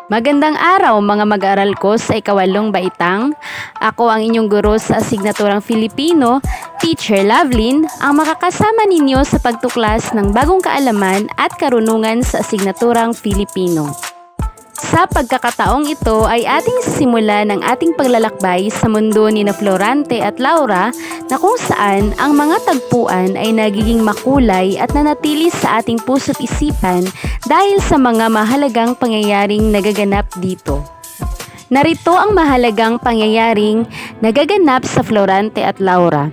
Magandang araw mga mag-aaral ko sa ikawalong baitang. Ako ang inyong guro sa asignaturang Filipino, Teacher Lovelyn, ang makakasama ninyo sa pagtuklas ng bagong kaalaman at karunungan sa asignaturang Filipino. Sa pagkakataong ito ay ating simulan ang ating paglalakbay sa mundo ni Florante at Laura na kung saan ang mga tagpuan ay nagiging makulay at nanatili sa ating puso't isipan dahil sa mga mahalagang pangyayaring nagaganap dito. Narito ang mahalagang pangyayaring nagaganap sa Florante at Laura.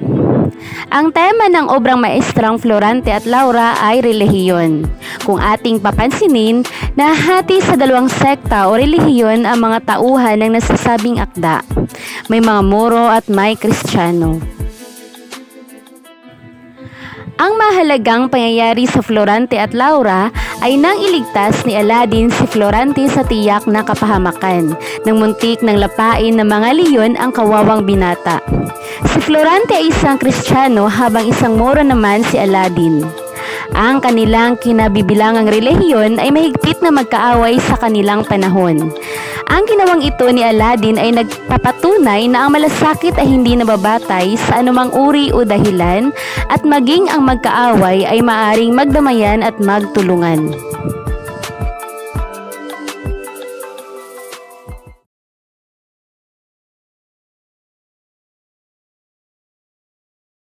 Ang tema ng obrang maestrang Florante at Laura ay relihiyon. Kung ating papansinin, nahati sa dalawang sekta o relihiyon ang mga tauhan ng nasasabing akda. May mga Moro at may Kristiyano. Ang mahalagang pangyayari sa Florante at Laura ay nang iligtas ni Aladdin si Florante sa tiyak na kapahamakan nang muntik ng lapain ng mga leyon ang kawawang binata. Si Florante ay isang Kristiyano habang isang Moro naman si Aladdin. Ang kanilang kinabibilangang relihiyon ay mahigpit na magkaaway sa kanilang panahon. Ang ginawang ito ni Aladdin ay nagpapatunay na ang malasakit ay hindi nababatay sa anumang uri o dahilan at maging ang magkaaway ay maaring magdamayan at magtulungan.